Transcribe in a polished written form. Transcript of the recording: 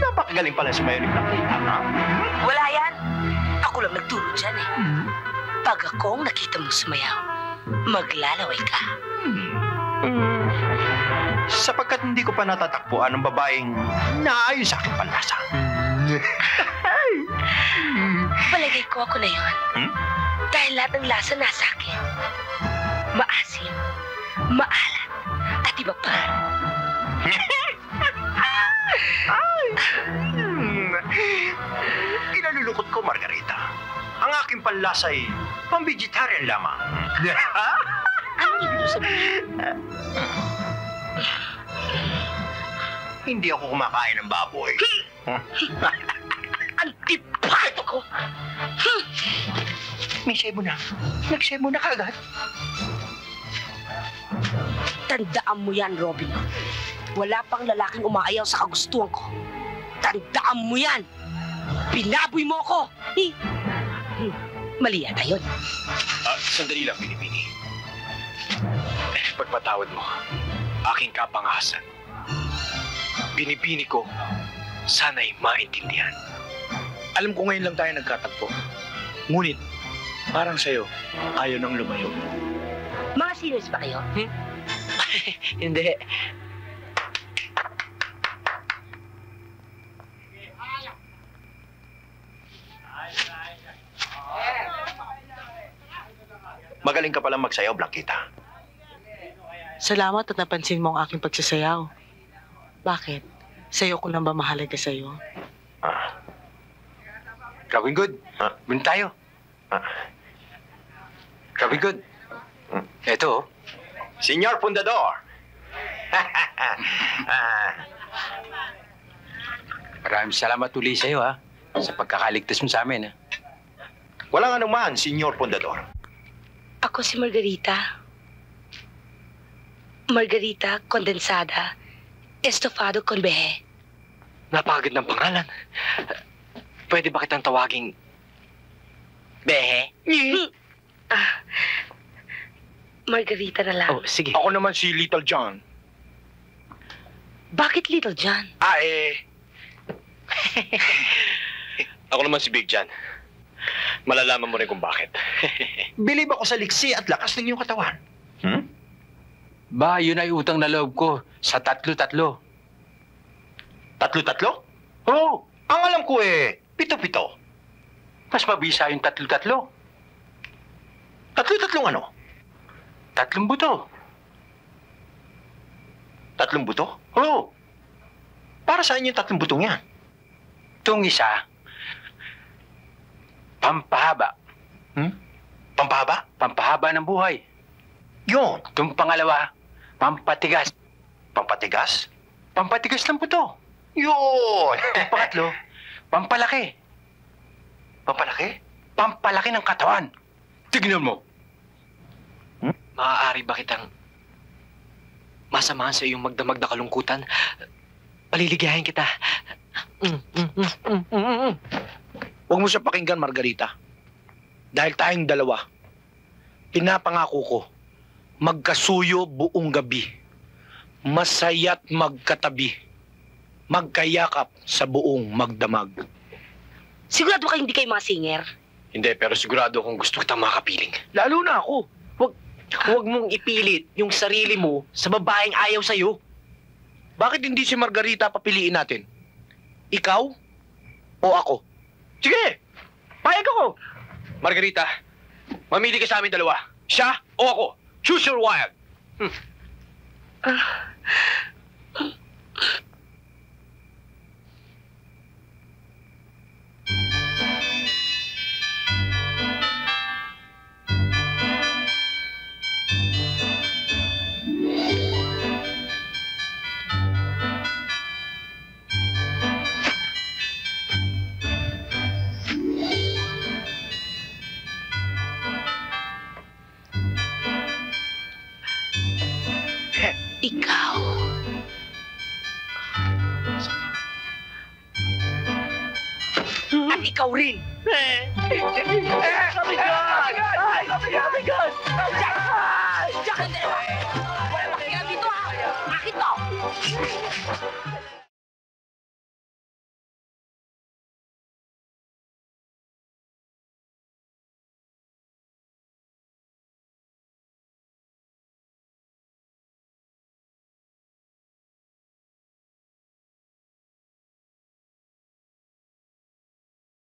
Napakagaling pala si Mayor Blackita, ha? Wala yan. Ako lang nagturo dyan eh. Pag akong nakita mong sumayaw, maglalaway ka. Sapagkat hindi ko pa natatakpuan ang babaeng naayos sa aking panlasa. Palagay ko ako na yun. Dahil lahat ng lasa nasa akin. Maasim, maalat, at iba pa. Kinalulukot ko, Margarita. Ang aking panlasa ay pang-vegetarian lamang. Ano ibig sabihin? Hindi ako kumakain ng baboy. Antipado ko! May sebo na. Nag-sebo na kagad. Tandaan mo yan, Robin. Wala pang lalaking umaayaw sa kagustuhan ko. Tandaan mo yan! Binaboy mo ako! Mali yata yun. Sandali lang, Binibini. Pagpatawad mo, aking kapangasan. Binibini ko, sana'y maintindihan. Alam ko ngayon lang tayo nagkatagpo. Ngunit, parang sa'yo, ayaw nang lumayo. Mga seniors ba kayo? Hindi. Magaling ka palang magsayaw, Blackita. Salamat at napansin mo ang aking pagsasayaw. Bakit? Sayo ko lang ba mahalaga sa'yo? Robin Good, bin tayo. Robin Good. Eto, Senyor Fundador. maraming salamat uli sa'yo, ha, sa pagkakaligtas mo sa amin, ha. Walang anuman, Senyor Fundador. Ako si Margarita. Margarita Condensada Estofado con Behe. Napakagandang pangalan. Pwede ba kitang tawaging Behe? Margarita na lang. Oh, sige. Ako naman si Little John. Bakit Little John? Ako naman si Big John. Malalaman mo rin kung bakit. Bilib ako sa liksi at lakas ng iyong katawan. Ba, yun ay utang na loob ko sa tatlo-tatlo. Tatlo-tatlo? Oo. Ang alam ko pito-pito. Mas mabisa yung tatlo-tatlo. Tatlo-tatlong ano? Tatlong buto. Tatlong buto? Oo. Para saan yung tatlong butong yan? Itong isa, pampahaba. Pampahaba? Pampahaba ng buhay. Yun. Itong pangalawa, pampatigas. Pampatigas? Pampatigas ng buto. Yun. Itong pangatlo, pampalaki. Pampalaki? Pampalaki ng katawan. Tignan mo. Maaari ba kitang masamahan sa iyong magdamag na kalungkutan? Paliligayahin kita. Huwag mo siya pakinggan, Margarita. Dahil tayong dalawa, pinapangako ko, magkasuyo buong gabi, masaya't magkatabi, magkayakap sa buong magdamag. Sigurado kayo hindi kayo mga singer? Hindi, pero sigurado kung gusto kitang makapiling. Lalo na ako. Huwag mong ipilit yung sarili mo sa babaeng ayaw sa'yo. Bakit hindi si Margarita papiliin natin? Ikaw o ako? Sige, payag ako. Margarita, mamili ka sa amin dalawa. Siya o ako. Choose your wild. Ikaw. At ikaw rin. Sabi ka!